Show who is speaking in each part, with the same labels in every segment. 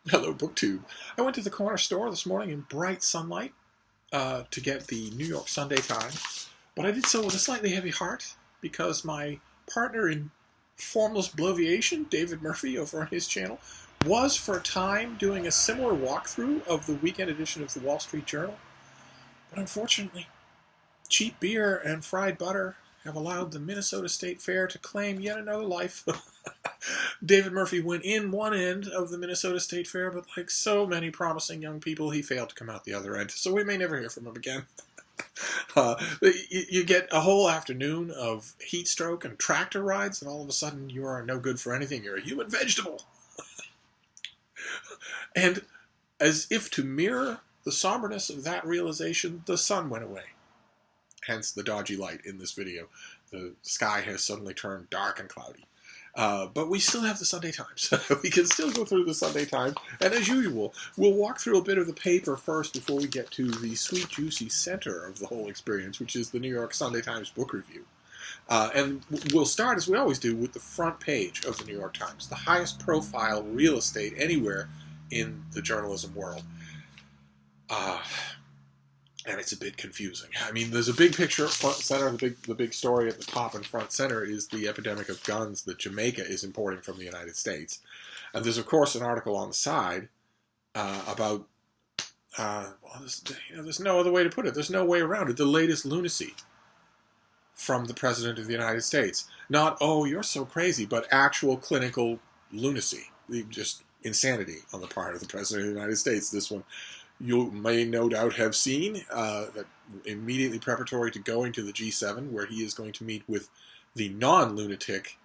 Speaker 1: Hello, BookTube. I went to the corner store this morning in bright sunlight to get the New York Sunday Times, but I did so with a slightly heavy heart because my partner in formless bloviation, David Murphy, over on his channel, was for a time doing a similar walkthrough of the weekend edition of the Wall Street Journal. But unfortunately, cheap beer and fried butter have allowed the Minnesota State Fair to claim yet another life. David Murphy went in one end of the Minnesota State Fair, but like so many promising young people, he failed to come out the other end. So we may never hear from him again. You get a whole afternoon of heat stroke and tractor rides, and all of a sudden you are no good for anything. You're a human vegetable. And as if to mirror the somberness of that realization, the sun went away. Hence the dodgy light in this video. The sky has suddenly turned dark and cloudy. But we still have the Sunday Times. We can still go through the Sunday Times. And as usual, we'll walk through a bit of the paper first before we get to the sweet, juicy center of the whole experience, which is the New York Sunday Times book review. And we'll start, as we always do, with the front page of the New York Times, the highest profile real estate anywhere in the journalism world. And it's a bit confusing. I mean, there's a big picture front and center. The big story at the top and front center is the epidemic of guns that Jamaica is importing from the United States. And there's, of course, an article on the side about, there's no other way to put it. There's no way around it. The latest lunacy from the President of the United States. Not, oh, you're so crazy, but actual clinical lunacy. Just insanity on the part of the President of the United States. This one you may no doubt have seen, that immediately preparatory to going to the G7, where he is going to meet with the non-lunatic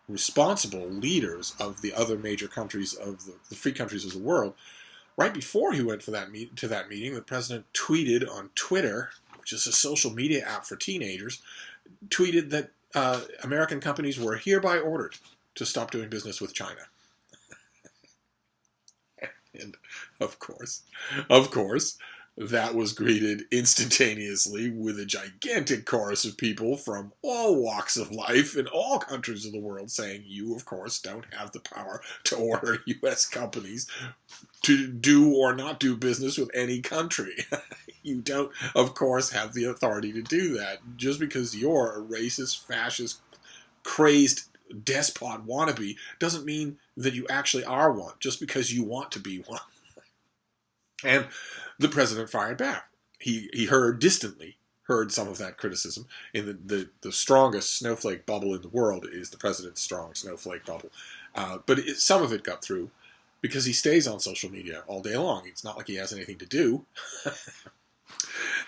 Speaker 1: responsible leaders of the other major countries of the free countries of the world. Right before he went for that meeting, the president tweeted on Twitter, which is a social media app for teenagers, tweeted that American companies were hereby ordered to stop doing business with China. And of course, that was greeted instantaneously with a gigantic chorus of people from all walks of life in all countries of the world saying, you, of course, don't have the power to order U.S. companies to do or not do business with any country. You don't, of course, have the authority to do that. Just because you're a racist, fascist, crazed despot wannabe doesn't mean that you actually are one, just because you want to be one. And the president fired back. He distantly heard some of that criticism. In the strongest snowflake bubble in the world is the president's strong snowflake bubble. But some of it got through because he stays on social media all day long. It's not like he has anything to do.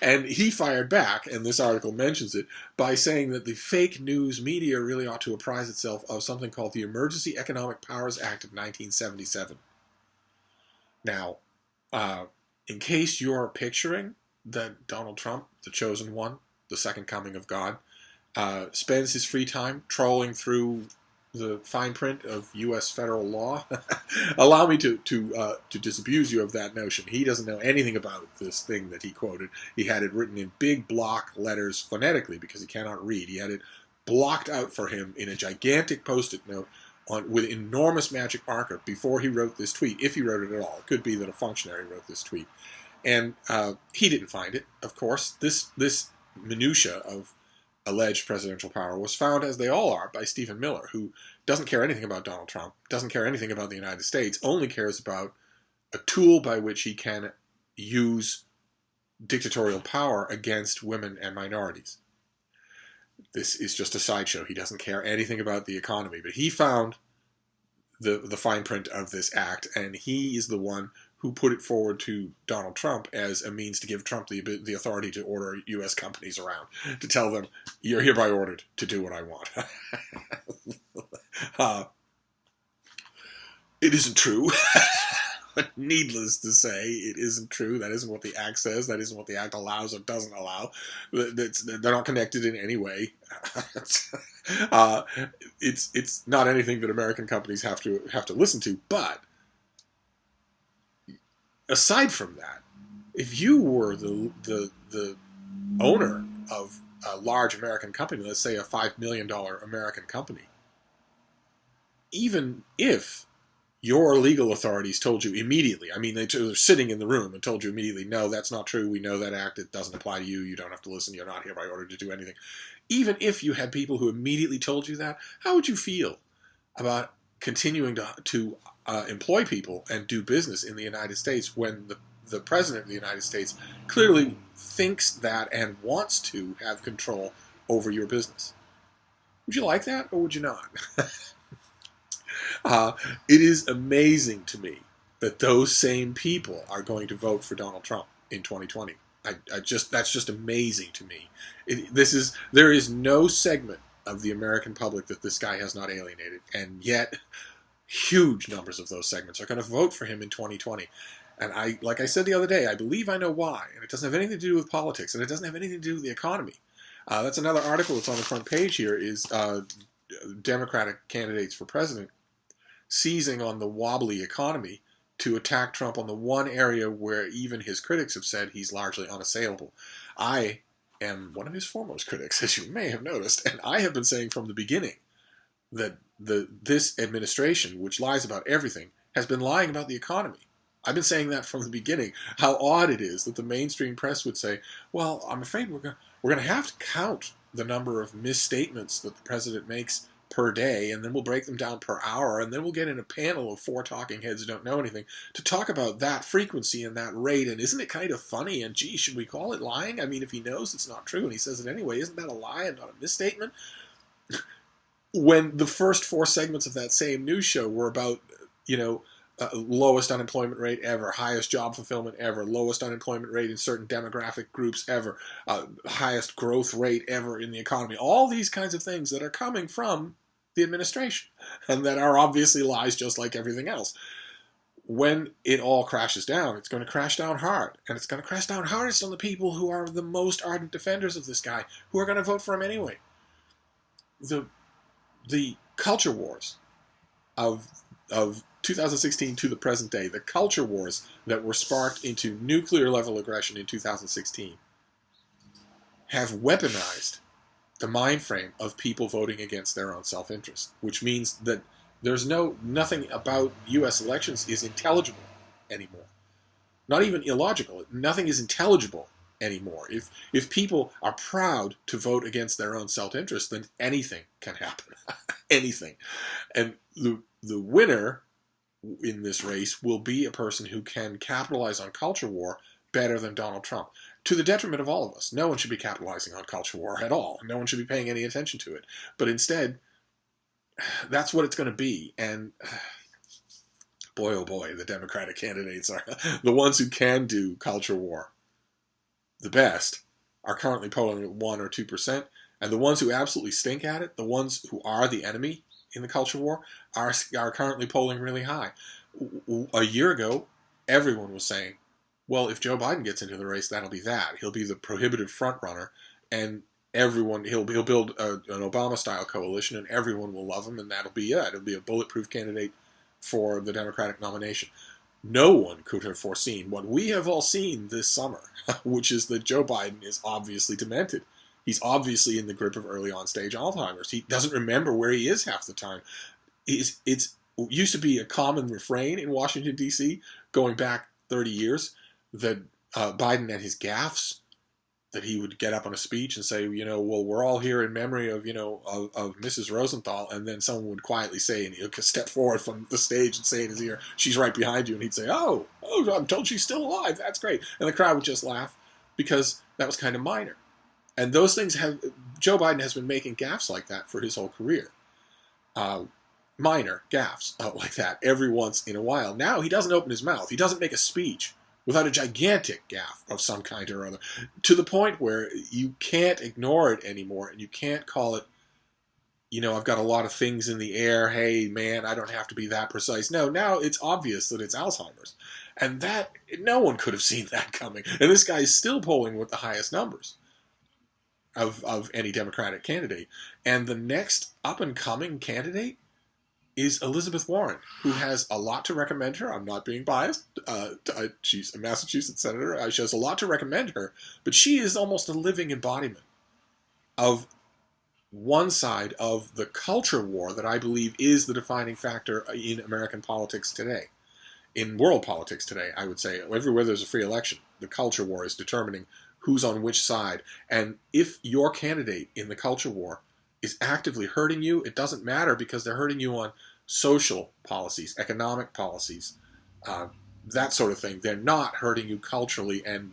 Speaker 1: And he fired back, and this article mentions it, by saying that the fake news media really ought to apprise itself of something called the Emergency Economic Powers Act of 1977. Now, in case you're picturing that Donald Trump, the chosen one, the second coming of God, spends his free time trolling through the fine print of U.S. federal law, allow me to disabuse you of that notion. He doesn't know anything about this thing that he quoted. He had it written in big block letters phonetically because he cannot read. He had it blocked out for him in a gigantic Post-it note with enormous magic marker before he wrote this tweet, if he wrote it at all. It could be that a functionary wrote this tweet. And he didn't find it, of course. This minutia of alleged presidential power was found, as they all are, by Stephen Miller, who doesn't care anything about Donald Trump, doesn't care anything about the United States, only cares about a tool by which he can use dictatorial power against women and minorities. This is just a sideshow. He doesn't care anything about the economy, but he found the fine print of this act, and he is the one who put it forward to Donald Trump as a means to give Trump the authority to order U.S. companies around, to tell them, you're hereby ordered to do what I want. It isn't true. Needless to say, it isn't true. That isn't what the Act says. That isn't what the Act allows or doesn't allow. They're not connected in any way. It's not anything that American companies have to listen to. But aside from that, if you were the owner of a large American company, let's say a $5 million American company, even if your legal authorities told you immediately, I mean, they were sitting in the room and told you immediately, no, that's not true, we know that act, it doesnto apply to you, you don't have to listen, you're not hereby ordered to do anything. Even if you had people who immediately told you that, how would you feel about continuing to employ people and do business in the United States when the President of the United States clearly thinks that and wants to have control over your business? Would you like that, or would you not? It is amazing to me that those same people are going to vote for Donald Trump in 2020. That's just amazing to me. There is no segment of the American public that this guy has not alienated, and yet huge numbers of those segments are going to vote for him in 2020. And like I said the other day, I believe I know why, and it doesn't have anything to do with politics, and it doesn't have anything to do with the economy. That's another article that's on the front page here, is Democratic candidates for president seizing on the wobbly economy to attack Trump on the one area where even his critics have said he's largely unassailable. I am one of his foremost critics, as you may have noticed, and I have been saying from the beginning that this administration, which lies about everything, has been lying about the economy. I've been saying that from the beginning. How odd it is that the mainstream press would say, well, I'm afraid we're going to have to count the number of misstatements that the president makes per day, and then we'll break them down per hour, and then we'll get in a panel of 4 talking heads who don't know anything to talk about that frequency and that rate, and isn't it kind of funny, and gee, should we call it lying? I mean, if he knows it's not true and he says it anyway, isn't that a lie and not a misstatement? When the first 4 segments of that same news show were about, lowest unemployment rate ever, highest job fulfillment ever, lowest unemployment rate in certain demographic groups ever, highest growth rate ever in the economy, all these kinds of things that are coming from the administration, and that are obviously lies just like everything else. When it all crashes down, it's going to crash down hard, and it's going to crash down hardest on the people who are the most ardent defenders of this guy, who are going to vote for him anyway. The culture wars of 2016 to the present day, the culture wars that were sparked into nuclear level aggression in 2016, have weaponized the mind frame of people voting against their own self-interest, which means that there's nothing about U.S. elections is intelligible anymore. Not even illogical. Nothing is intelligible anymore. If people are proud to vote against their own self-interest, then anything can happen. Anything. And the winner in this race will be a person who can capitalize on culture war better than Donald Trump, to the detriment of all of us. No one should be capitalizing on culture war at all. No one should be paying any attention to it. But instead, that's what it's going to be. And boy, oh boy, the Democratic candidates are the ones who can do culture war the best, are currently polling at 1 or 2%. And the ones who absolutely stink at it, the ones who are the enemy in the culture war, are currently polling really high. A year ago, everyone was saying, well, if Joe Biden gets into the race, that'll be that. He'll be the prohibitive front runner, and he'll build an Obama-style coalition, and everyone will love him, and that'll be it. It'll be a bulletproof candidate for the Democratic nomination. No one could have foreseen what we have all seen this summer, which is that Joe Biden is obviously demented. He's obviously in the grip of early on-stage Alzheimer's. He doesn't remember where he is half the time. It used to be a common refrain in Washington, D.C., going back 30 years, that Biden and his gaffes, that he would get up on a speech and say, well, we're all here in memory of Mrs. Rosenthal, and then someone would quietly say, and he'd step forward from the stage and say in his ear, she's right behind you, and he'd say, oh, I'm told she's still alive, that's great. And the crowd would just laugh, because that was kind of minor. And those things Joe Biden has been making gaffes like that for his whole career. Minor gaffes like that every once in a while. Now he doesn't open his mouth. He doesn't make a speech without a gigantic gaffe of some kind or other, to the point where you can't ignore it anymore, and you can't call it, I've got a lot of things in the air, hey man, I don't have to be that precise. No, now it's obvious that it's Alzheimer's. And that, no one could have seen that coming. And this guy is still polling with the highest numbers of any Democratic candidate. And the next up-and-coming candidate is Elizabeth Warren, who has a lot to recommend her. I'm not being biased. She's a Massachusetts senator. She has a lot to recommend her, but she is almost a living embodiment of one side of the culture war that I believe is the defining factor in American politics today. In world politics today, I would say, everywhere there's a free election, the culture war is determining who's on which side. And if your candidate in the culture war is actively hurting you, it doesn't matter, because they're hurting you on social policies, economic policies, that sort of thing. They're not hurting you culturally, and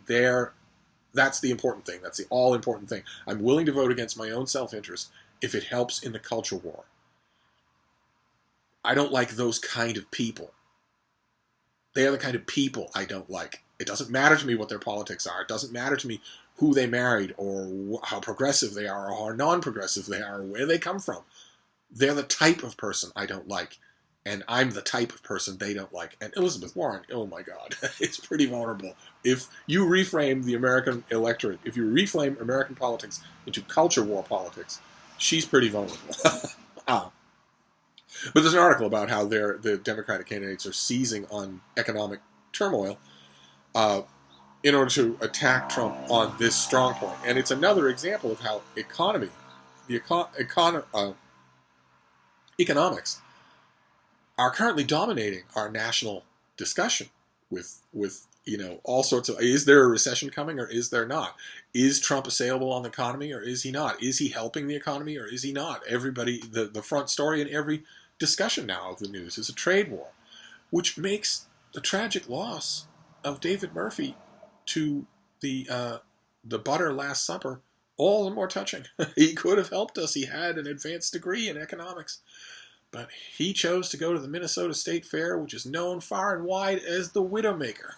Speaker 1: that's the important thing. That's the all-important thing. I'm willing to vote against my own self-interest if it helps in the culture war. I don't like those kind of people. They are the kind of people I don't like. It doesn't matter to me what their politics are. It doesn't matter to me who they married, or how progressive they are, or how non-progressive they are, or where they come from. They're the type of person I don't like, and I'm the type of person they don't like. And Elizabeth Warren, oh my God, it's pretty vulnerable. If you reframe the American electorate, if you reframe American politics into culture war politics, she's pretty vulnerable. But there's an article about how the Democratic candidates are seizing on economic turmoil in order to attack Trump on this strong point. And it's another example of how economics are currently dominating our national discussion with all sorts of, is there a recession coming or is there not? Is Trump assailable on the economy or is he not? Is he helping the economy or is he not? Everybody, the front story in every discussion now of the news is a trade war, which makes the tragic loss of David Murphy to the butter Last Supper all the more touching. He could have helped us. He had an advanced degree in economics, but he chose to go to the Minnesota State Fair, which is known far and wide as the Widowmaker.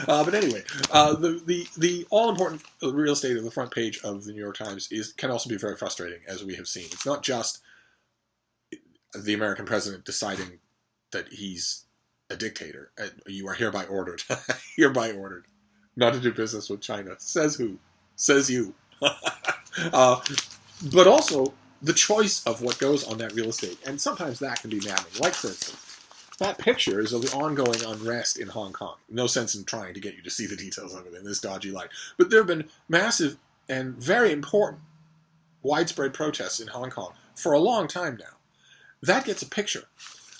Speaker 1: But anyway, the all-important real estate of the front page of the New York Times can also be very frustrating, as we have seen. It's not just the American president deciding that he's a dictator. You are hereby ordered, not to do business with China. Says who? Says you. But also the choice of what goes on that real estate, and sometimes that can be maddening. Like, for instance, that picture is of the ongoing unrest in Hong Kong. No sense in trying to get you to see the details of it in this dodgy light. But there have been massive and very important widespread protests in Hong Kong for a long time now. That gets a picture.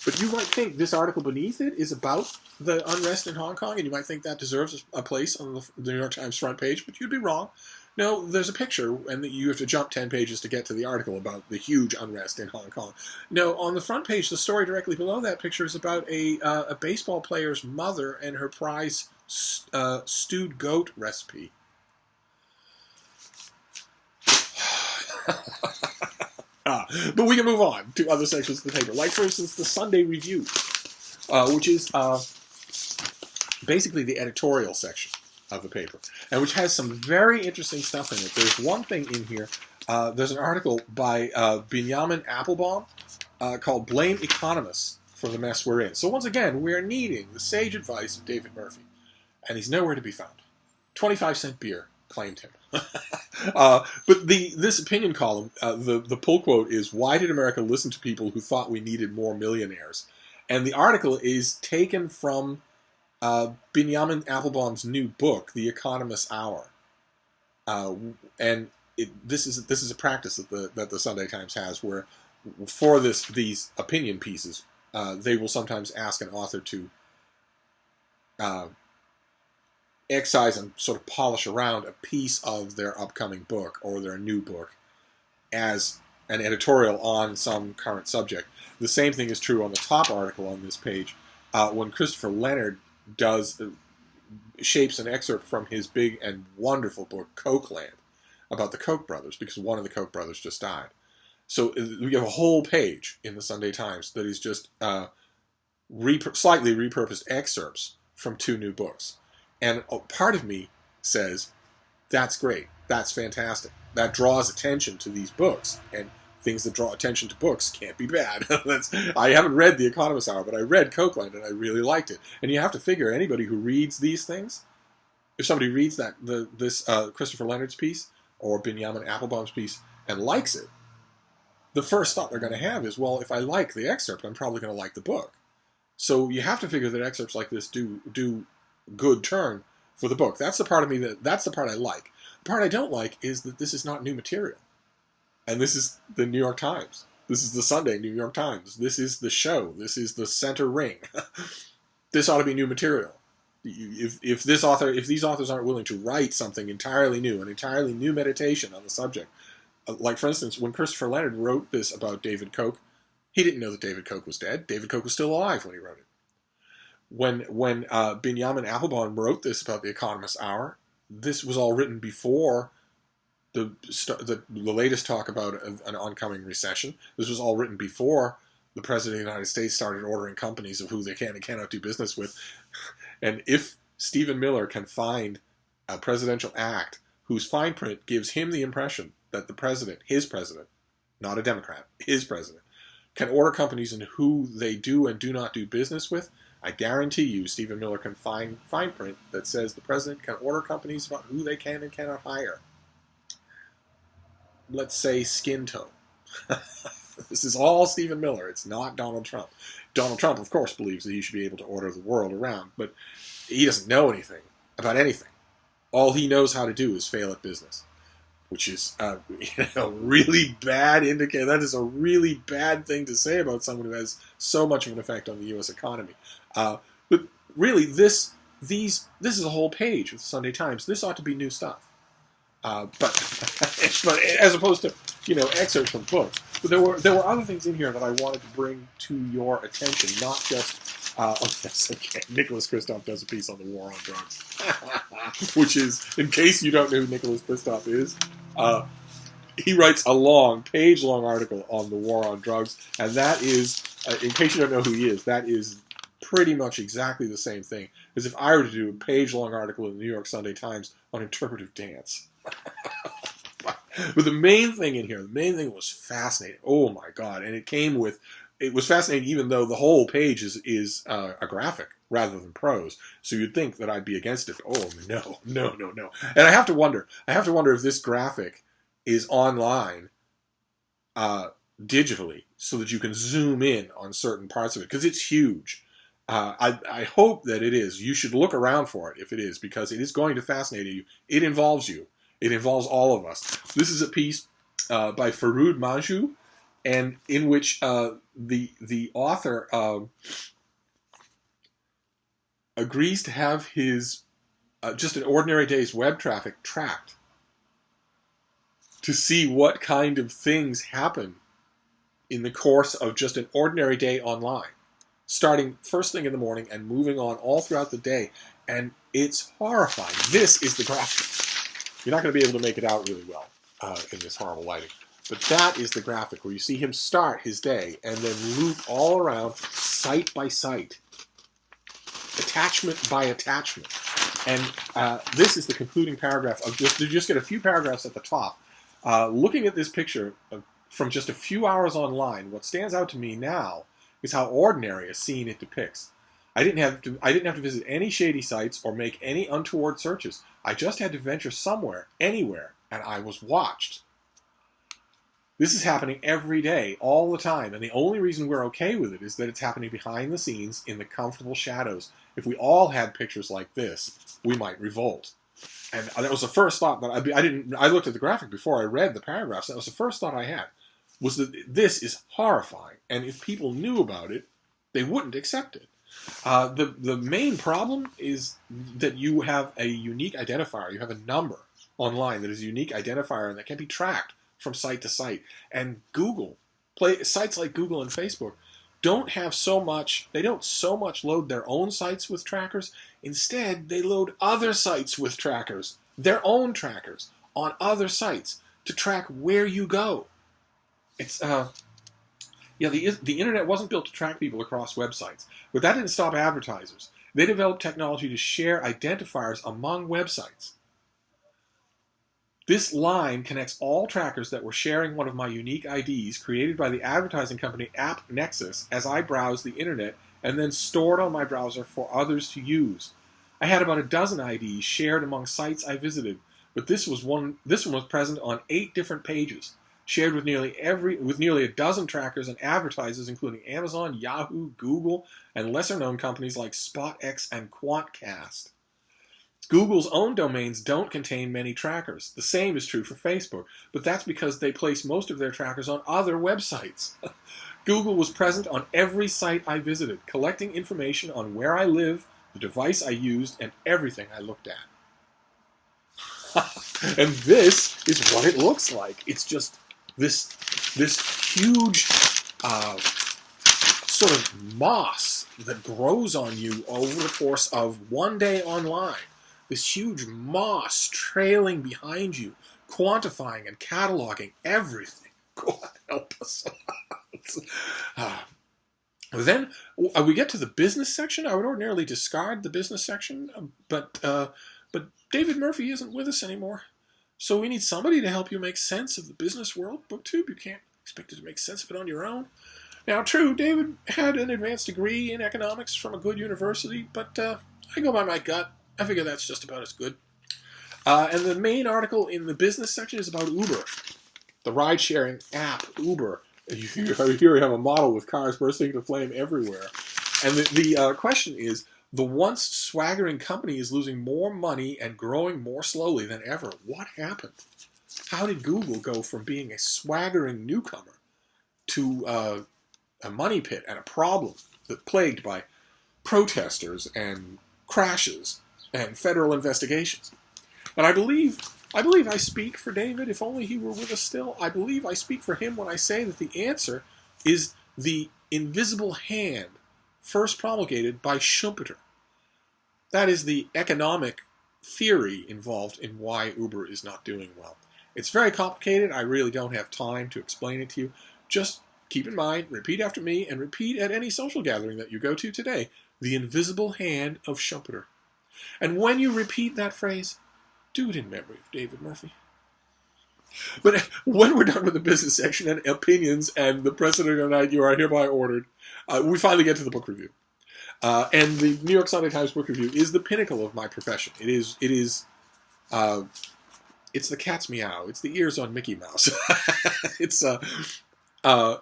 Speaker 1: But you might think this article beneath it is about the unrest in Hong Kong, and you might think that deserves a place on the New York Times front page, but you'd be wrong. No, there's a picture, and you have to jump 10 pages to get to the article about the huge unrest in Hong Kong. No, on the front page, the story directly below that picture is about a baseball player's mother and her prize stewed goat recipe. But we can move on to other sections of the paper. Like, for instance, the Sunday Review, which is basically the editorial section of the paper, and which has some very interesting stuff in it. There's one thing in here. There's an article by Benjamin Applebaum called Blame Economists for the Mess We're In. So once again, we're needing the sage advice of David Murphy, and he's nowhere to be found. 25-cent beer claimed him. But this opinion column, the pull quote is, "Why did America listen to people who thought we needed more millionaires?" And the article is taken from Benjamin Applebaum's new book, The Economist's Hour. And this is a practice that the Sunday Times has, where for these opinion pieces, they will sometimes ask an author to excise and sort of polish around a piece of their upcoming book or their new book as an editorial on some current subject. The same thing is true on the top article on this page, when Christopher Leonard shapes an excerpt from his big and wonderful book, Cokeland, about the Koch brothers, because one of the Koch brothers just died. So we have a whole page in the Sunday Times that is just slightly repurposed excerpts from two new books. And part of me says, that's great, that's fantastic. That draws attention to these books, and things that draw attention to books can't be bad. I haven't read The Economist's Hour, but I read Cokeland, and I really liked it. And you have to figure, anybody who reads these things, if somebody reads this Christopher Leonard's piece, or Benjamin Applebaum's piece, and likes it, the first thought they're going to have is, well, if I like the excerpt, I'm probably going to like the book. So you have to figure that excerpts like this do good turn for the book. That's the part of me that's the part I like. The part I don't like is that this is not new material. And this is the New York Times. This is the Sunday New York Times. This is the show. This is the center ring. This ought to be new material. If these authors aren't willing to write something entirely new, an entirely new meditation on the subject, like for instance, when Christopher Leonard wrote this about David Koch, he didn't know that David Koch was dead. David Koch was still alive when he wrote it. When Benjamin Applebaum wrote this about the Economist Hour, this was all written before the latest talk about an oncoming recession. This was all written before the President of the United States started ordering companies of who they can and cannot do business with. And if Stephen Miller can find a presidential act whose fine print gives him the impression that the president, his president, not a Democrat, his president, can order companies in who they do and do not do business with, I guarantee you Stephen Miller can find fine print that says the president can order companies about who they can and cannot hire. Let's say Skin Toe. This is all Stephen Miller. It's not Donald Trump. Donald Trump, of course, believes that he should be able to order the world around, but he doesn't know anything about anything. All he knows how to do is fail at business, which is a really bad indicator. That is a really bad thing to say about someone who has so much of an effect on the U.S. economy. But really, this is a whole page of the Sunday Times. This ought to be new stuff. But as opposed to excerpts from books. But there were other things in here that I wanted to bring to your attention, not just. Yes, okay. Nicholas Kristof does a piece on the war on drugs, which is, in case you don't know who Nicholas Kristof is, he writes a page-long article on the war on drugs, and that is, in case you don't know who he is, that is pretty much exactly the same thing as if I were to do a page-long article in the New York Sunday Times on interpretive dance. But the main thing in here, was fascinating. Oh my God. And it was fascinating even though the whole page is a graphic rather than prose. So you'd think that I'd be against it. Oh, no. And I have to wonder if this graphic is online digitally so that you can zoom in on certain parts of it, because it's huge. I hope that it is. You should look around for it if it is, because it is going to fascinate you. It involves you. It involves all of us. This is a piece by Faroud Majou, and in which the author agrees to have his just an ordinary day's web traffic tracked to see what kind of things happen in the course of just an ordinary day online, starting first thing in the morning and moving on all throughout the day. And it's horrifying. This is the graphic. You're not going to be able to make it out really well in this horrible lighting. But that is the graphic where you see him start his day and then loop all around, site by site, attachment by attachment. And this is the concluding paragraph. You just get a few paragraphs at the top. Looking at this picture from just a few hours online, what stands out to me now is how ordinary a scene it depicts. I didn't have to visit any shady sites or make any untoward searches. I just had to venture somewhere, anywhere, and I was watched. This is happening every day, all the time, and the only reason we're okay with it is that it's happening behind the scenes in the comfortable shadows. If we all had pictures like this, we might revolt. And that was the first thought that I looked at the graphic before I read the paragraphs. That was the first thought I had, was that this is horrifying, and if people knew about it, they wouldn't accept it. The main problem is that you have a unique identifier. You have a number online that is a unique identifier and that can be tracked from site to site. And sites like Google and Facebook don't so much load their own sites with trackers. Instead, they load other sites with trackers, their own trackers, on other sites to track where you go. It's the internet wasn't built to track people across websites, but that didn't stop advertisers. They developed technology to share identifiers among websites. This line connects all trackers that were sharing one of my unique IDs created by the advertising company AppNexus as I browsed the internet and then stored on my browser for others to use. I had about a dozen IDs shared among sites I visited, but this one was present on 8 different pages, shared with nearly a dozen trackers and advertisers, including Amazon, Yahoo, Google, and lesser-known companies like SpotX and Quantcast. Google's own domains don't contain many trackers. The same is true for Facebook, but that's because they place most of their trackers on other websites. Google was present on every site I visited, collecting information on where I live, the device I used, and everything I looked at. And this is what it looks like. It's just this huge sort of moss that grows on you over the course of one day online. This huge moss trailing behind you, quantifying and cataloging everything. God help us. Then we get to the business section. I would ordinarily discard the business section, but David Murphy isn't with us anymore. So we need somebody to help you make sense of the business world. BookTube, you can't expect it to make sense of it on your own. Now, true, David had an advanced degree in economics from a good university, but I go by my gut. I figure that's just about as good. And the main article in the business section is about Uber, the ride-sharing app Uber. Here we have a model with cars bursting into flame everywhere. And the question is, the once swaggering company is losing more money and growing more slowly than ever. What happened? How did Google go from being a swaggering newcomer to a money pit and a problem that plagued by protesters and crashes and federal investigations? And I believe I speak for David, if only he were with us still. I believe I speak for him when I say that the answer is the invisible hand first promulgated by Schumpeter. That is the economic theory involved in why Uber is not doing well. It's very complicated. I really don't have time to explain it to you. Just keep in mind, repeat after me, and repeat at any social gathering that you go to today, the invisible hand of Schumpeter. And when you repeat that phrase, do it in memory of David Murphy. But when we're done with the business section and opinions and the precedent of the night you are hereby ordered, we finally get to the book review. And the New York Sunday Times book review is the pinnacle of my profession. It's the cat's meow. It's the ears on Mickey Mouse. It's the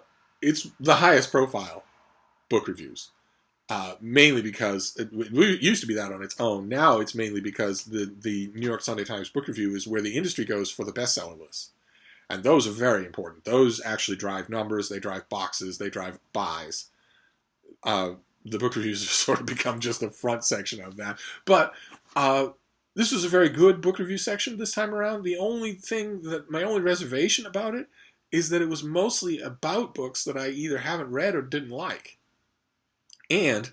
Speaker 1: highest profile book reviews. Mainly because it used to be that on its own. Now it's mainly because the New York Sunday Times book review is where the industry goes for the bestseller lists. And those are very important. Those actually drive numbers, they drive boxes, they drive buys. The book reviews have sort of become just the front section of that. But this was a very good book review section this time around. My only reservation about it is that it was mostly about books that I either haven't read or didn't like. And,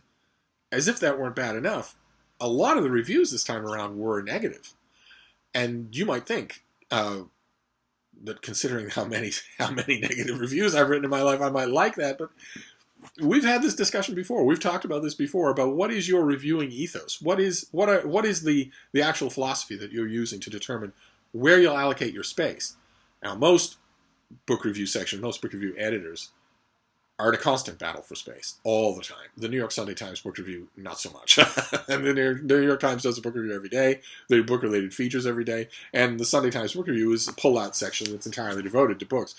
Speaker 1: as if that weren't bad enough, a lot of the reviews this time around were negative. And you might think that considering how many negative reviews I've written in my life, I might like that. But we've had this discussion before. We've talked about this before, about what is your reviewing ethos? What is the actual philosophy that you're using to determine where you'll allocate your space? Now, most book review editors are in a constant battle for space all the time. The New York Sunday Times book review, not so much. And the New York Times does a book review every day. They do book-related features every day. And the Sunday Times book review is a pull-out section that's entirely devoted to books.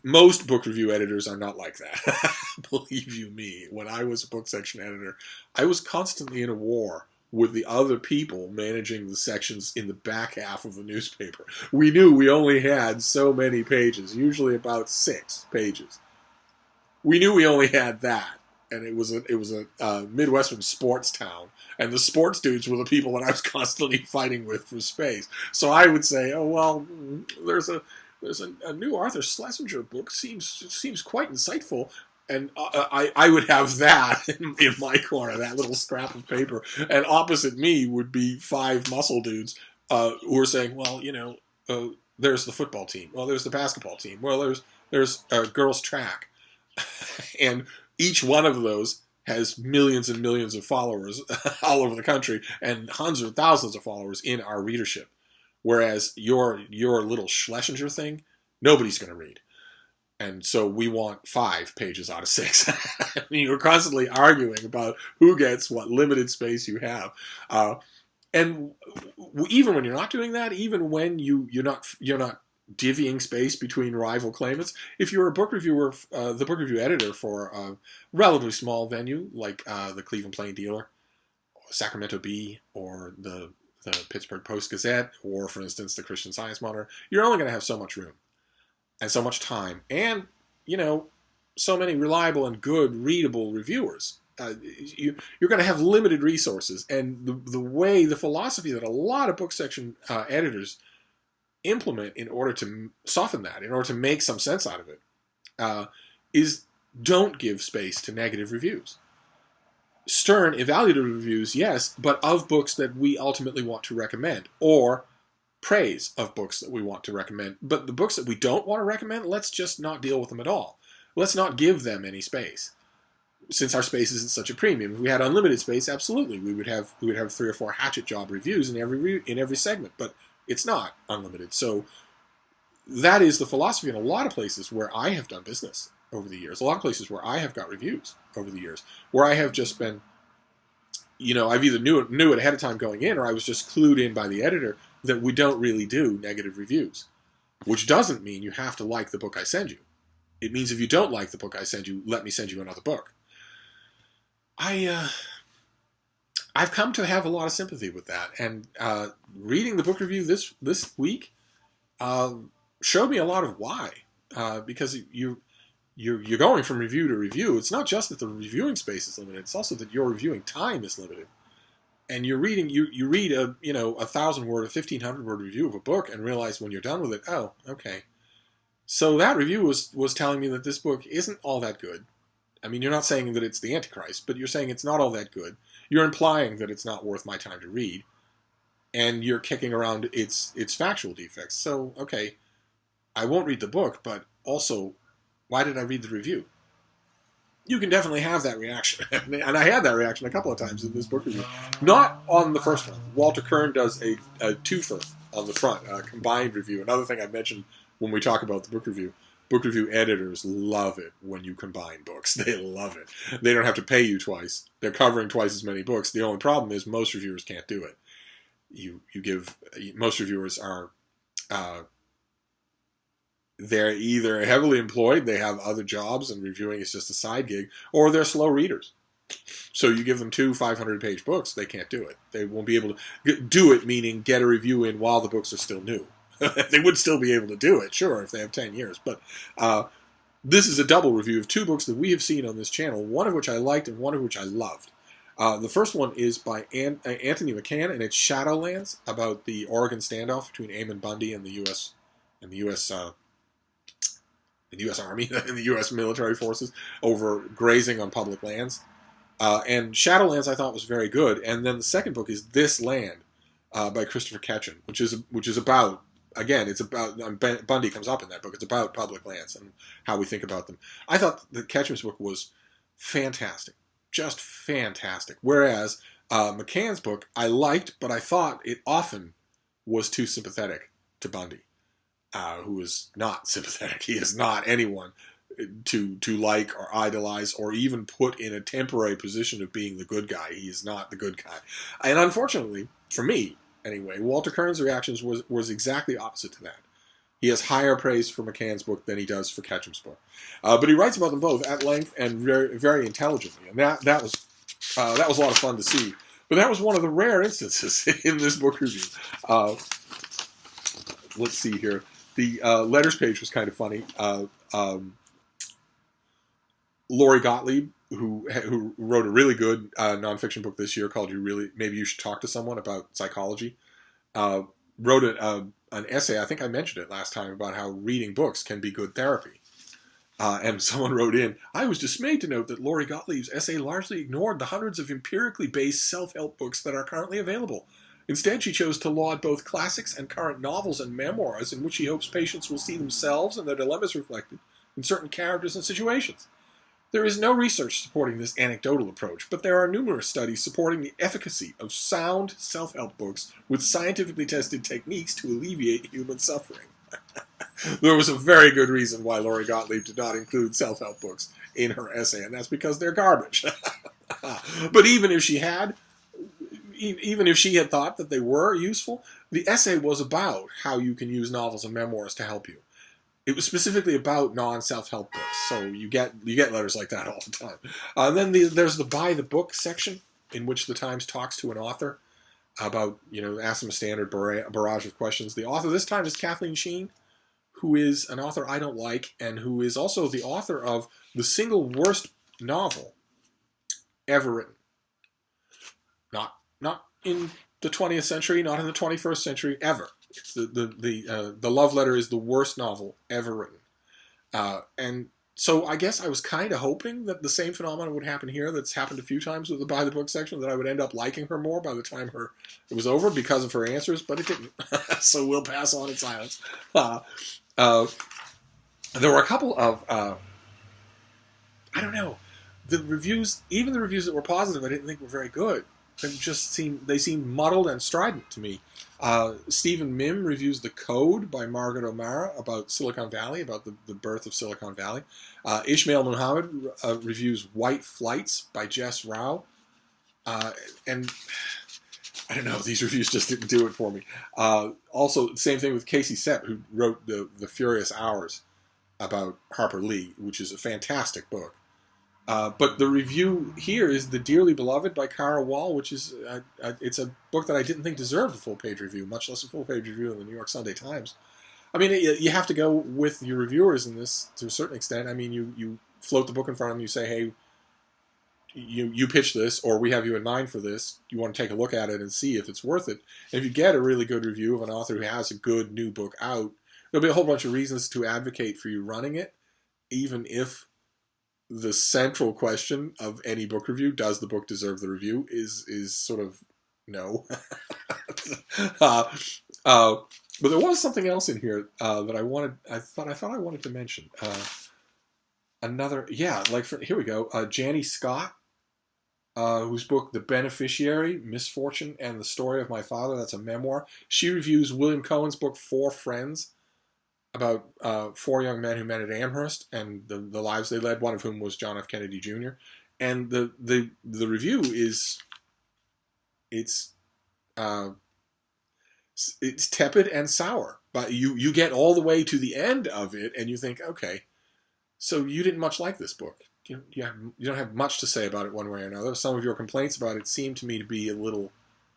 Speaker 1: Most book review editors are not like that. Believe you me, when I was a book section editor, I was constantly in a war with the other people managing the sections in the back half of the newspaper. We knew we only had so many pages, usually about 6 pages. We knew we only had that, and it was a Midwestern sports town, and the sports dudes were the people that I was constantly fighting with for space. So I would say, oh well, there's a new Arthur Schlesinger book seems quite insightful, and I would have that in my corner, that little scrap of paper, and opposite me would be 5 muscle dudes who were saying, well, there's the football team, well, there's the basketball team, well, there's girls track. And each one of those has millions and millions of followers all over the country and hundreds of thousands of followers in our readership. Whereas your little Schlesinger thing, nobody's going to read. And so we want 5 pages out of 6. You're constantly arguing about who gets what limited space you have. And even when you're not doing that, even when you're not divvying space between rival claimants. If you're a book reviewer, the book review editor for a relatively small venue like the Cleveland Plain Dealer, or Sacramento Bee, or the the Pittsburgh Post-Gazette, or, for instance, the Christian Science Monitor, you're only going to have so much room and so much time and, so many reliable and good readable reviewers. You're going to have limited resources, and the philosophy that a lot of book section editors implement in order to soften that, in order to make some sense out of it, is don't give space to negative reviews. Stern, evaluative reviews, yes, but of books that we ultimately want to recommend, or praise of books that we want to recommend. But the books that we don't want to recommend, let's just not deal with them at all. Let's not give them any space, since our space isn't such a premium. If we had unlimited space, absolutely, we would have 3 or 4 hatchet job reviews in every segment, but it's not unlimited. So that is the philosophy in a lot of places where I have done business over the years. A lot of places where I have got reviews over the years, where I have just been, I've either knew it ahead of time going in, or I was just clued in by the editor that we don't really do negative reviews, which doesn't mean you have to like the book I send you. It means if you don't like the book I send you, let me send you another book. I've come to have a lot of sympathy with that, and reading the book review this week showed me a lot of why. Because you're going from review to review. It's not just that the reviewing space is limited; it's also that your reviewing time is limited. And you're reading, you read a 1,000-word or 1,500-word review of a book, and realize when you're done with it, oh, okay. So that review was telling me that this book isn't all that good. I mean, you're not saying that it's the Antichrist, but you're saying it's not all that good. You're implying that it's not worth my time to read, and you're kicking around its factual defects. So, okay, I won't read the book, but also, why did I read the review? You can definitely have that reaction, and I had that reaction a couple of times in this book review. Not on the first one. Walter Kern does a twofer on the front, a combined review. Another thing I mentioned when we talk about the book review editors love it when you combine books. They love it. They don't have to pay you twice. They're covering twice as many books. The only problem is most reviewers can't do it. Most reviewers are, they're either heavily employed, they have other jobs, and reviewing is just a side gig, or they're slow readers. So you give them 2 500-page books, they can't do it. They won't be able to do it, meaning get a review in while the books are still new. They would still be able to do it, sure, if they have 10 years. But this is a double review of 2 books that we have seen on this channel, one of which I liked and one of which I loved. The first one is by Anthony McCann, and it's Shadowlands, about the Oregon standoff between Ammon Bundy and the U.S. Army and the U.S. military forces over grazing on public lands. And Shadowlands I thought was very good. And then the second book is This Land by Christopher Ketchum, which is about, again, it's about, Bundy comes up in that book, it's about public lands and how we think about them. I thought that Ketchum's book was fantastic, just fantastic. Whereas McCann's book I liked, but I thought it often was too sympathetic to Bundy. Who is not sympathetic. He is not anyone to like or idolize or even put in a temporary position of being the good guy. He is not the good guy. And unfortunately, for me, anyway, Walter Kern's reactions was exactly opposite to that. He has higher praise for McCann's book than he does for Ketchum's book. But he writes about them both at length and very, very intelligently. And that was a lot of fun to see. But that was one of the rare instances in this book review. Let's see here. The letters page was kind of funny. Lori Gottlieb, who wrote a really good nonfiction book this year called Maybe You Should Talk to Someone About Psychology, wrote an essay, I think I mentioned it last time, about how reading books can be good therapy. And someone wrote in, I was dismayed to note that Lori Gottlieb's essay largely ignored the hundreds of empirically based self-help books that are currently available. Instead, she chose to laud both classics and current novels and memoirs in which she hopes patients will see themselves and their dilemmas reflected in certain characters and situations. There is no research supporting this anecdotal approach, but there are numerous studies supporting the efficacy of sound self-help books with scientifically tested techniques to alleviate human suffering. There was a very good reason why Lori Gottlieb did not include self-help books in her essay, and that's because they're garbage. But even if she had thought that they were useful, the essay was about how you can use novels and memoirs to help you. It was specifically about non-self-help books, so you get letters like that all the time. And then there's the Buy the Book section, in which the Times talks to an author. about, ask them a standard barrage of questions. The author this time is Kathleen Sheen, who is an author I don't like, and who is also the author of the single worst novel ever written. Not in the 20th century, not in the 21st century, ever. It's the love letter is the worst novel ever written. And so I guess I was kind of hoping that the same phenomenon would happen here that's happened a few times with the By the Book section, that I would end up liking her more by the time it was over because of her answers, but it didn't. So we'll pass on in silence. There were a couple of, I don't know, even the reviews that were positive, I didn't think were very good. They seemed muddled and strident to me. Stephen Mim reviews The Code by Margaret O'Mara about Silicon Valley, about the birth of Silicon Valley. Ishmael Muhammad reviews White Flights by Jess Rao. And I don't know, these reviews just didn't do it for me. Also, same thing with Casey Sepp, who wrote the Furious Hours about Harper Lee, which is a fantastic book. But the review here is The Dearly Beloved by Cara Wall, which is it's a book that I didn't think deserved a full-page review, much less a full-page review in the New York Sunday Times. I mean, you have to go with your reviewers in this to a certain extent. I mean, you float the book in front of them, you say, hey, you pitch this, or we have you in mind for this. You want to take a look at it and see if it's worth it. And if you get a really good review of an author who has a good new book out, there'll be a whole bunch of reasons to advocate for you running it, even if the central question of any book review, does the book deserve the review, is sort of no. But there was something else in here that I thought I wanted to mention. Here we go. Janie Scott, whose book The Beneficiary, Misfortune and the Story of My Father, that's a memoir. She reviews William Cohen's book Four Friends, about four young men who met at Amherst and the lives they led, one of whom was John F. Kennedy Jr. And the review is it's tepid and sour, but you get all the way to the end of it and you think, okay, so you didn't much like this book. You don't have much to say about it one way or another. Some of your complaints about it seem to me to be a little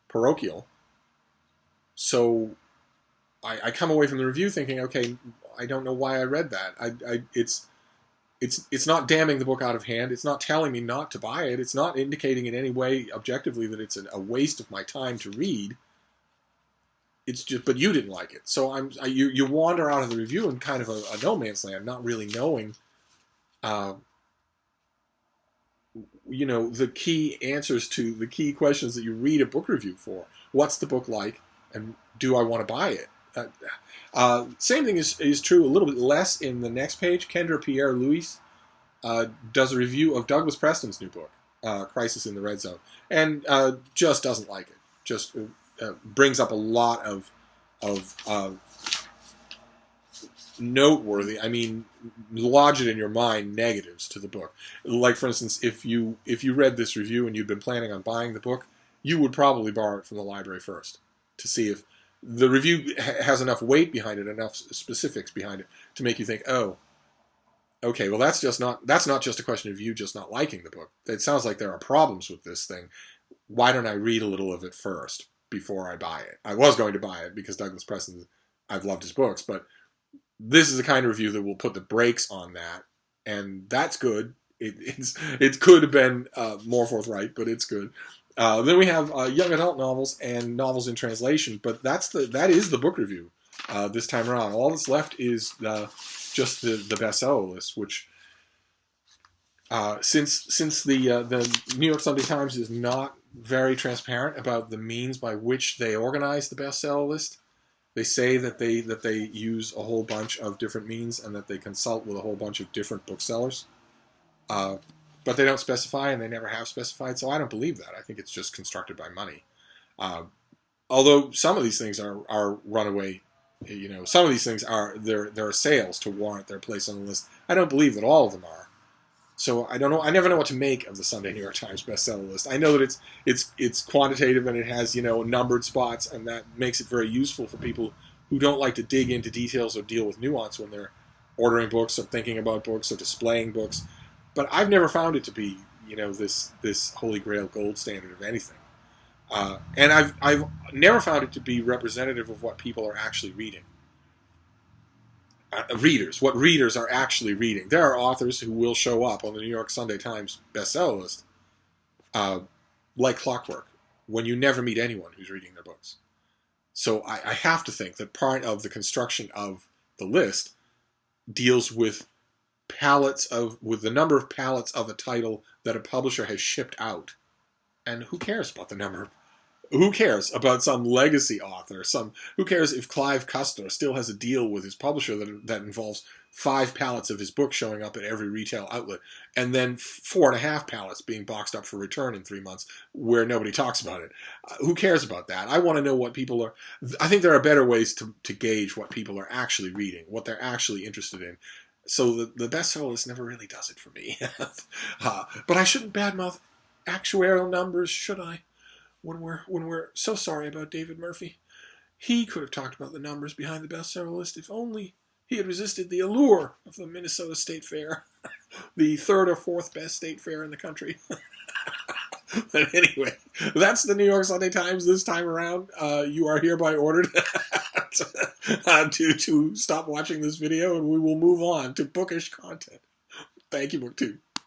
Speaker 1: parochial. So I come away from the review thinking, okay, I don't know why I read that. It's not damning the book out of hand. It's not telling me not to buy it. It's not indicating in any way objectively that it's a waste of my time to read. It's just, but you didn't like it. So you wander out of the review in kind of a no man's land, not really knowing, the key answers to the key questions that you read a book review for. What's the book like, and do I want to buy it? Same thing is true a little bit less in the next page. Kendra Pierre-Louis does a review of Douglas Preston's new book, Crisis in the Red Zone, and just doesn't like it. Just brings up a lot of noteworthy, lodge it in your mind, negatives to the book. Like, for instance, if you read this review and you'd been planning on buying the book, you would probably borrow it from the library first to see if the review has enough weight behind it, enough specifics behind it to make you think, oh, okay, well that's not just a question of you just not liking the book. It sounds like there are problems with this thing. Why don't I read a little of it first before I buy it? I was going to buy it because Douglas Preston, I've loved his books, but this is the kind of review that will put the brakes on that, and that's good. It could have been more forthright, but it's good. Then we have young adult novels and novels in translation, but that is the book review this time around. All that's left is just the bestseller list, which since the New York Sunday Times is not very transparent about the means by which they organize the bestseller list. They say that they use a whole bunch of different means and that they consult with a whole bunch of different booksellers. But they don't specify, and they never have specified, so I don't believe that. I think it's just constructed by money. Although some of these things are runaway, some of these things there are sales to warrant their place on the list. I don't believe that all of them are. So I don't know. I never know what to make of the Sunday New York Times bestseller list. I know that it's quantitative and it has numbered spots, and that makes it very useful for people who don't like to dig into details or deal with nuance when they're ordering books or thinking about books or displaying books. But I've never found it to be, this holy grail gold standard of anything. And I've never found it to be representative of what people are actually reading. What readers are actually reading. There are authors who will show up on the New York Sunday Times bestseller list like clockwork when you never meet anyone who's reading their books. So I have to think that part of the construction of the list deals with with the number of pallets of a title that a publisher has shipped out. And who cares about the number? Who cares about some legacy author? Who cares if Clive Cussler still has a deal with his publisher that involves 5 pallets of his book showing up at every retail outlet, and then 4.5 pallets being boxed up for return in 3 months, where nobody talks about it. Who cares about that? I want to know what people are. I think there are better ways to gauge what people are actually reading, what they're actually interested in. So the bestseller list never really does it for me. But I shouldn't badmouth actuarial numbers, should I? When we're so sorry about David Murphy. He could have talked about the numbers behind the bestseller list if only he had resisted the allure of the Minnesota State Fair, the 3rd or 4th best state fair in the country. But anyway, that's the New York Sunday Times this time around. You are hereby ordered to stop watching this video, and we will move on to bookish content. Thank you, BookTube.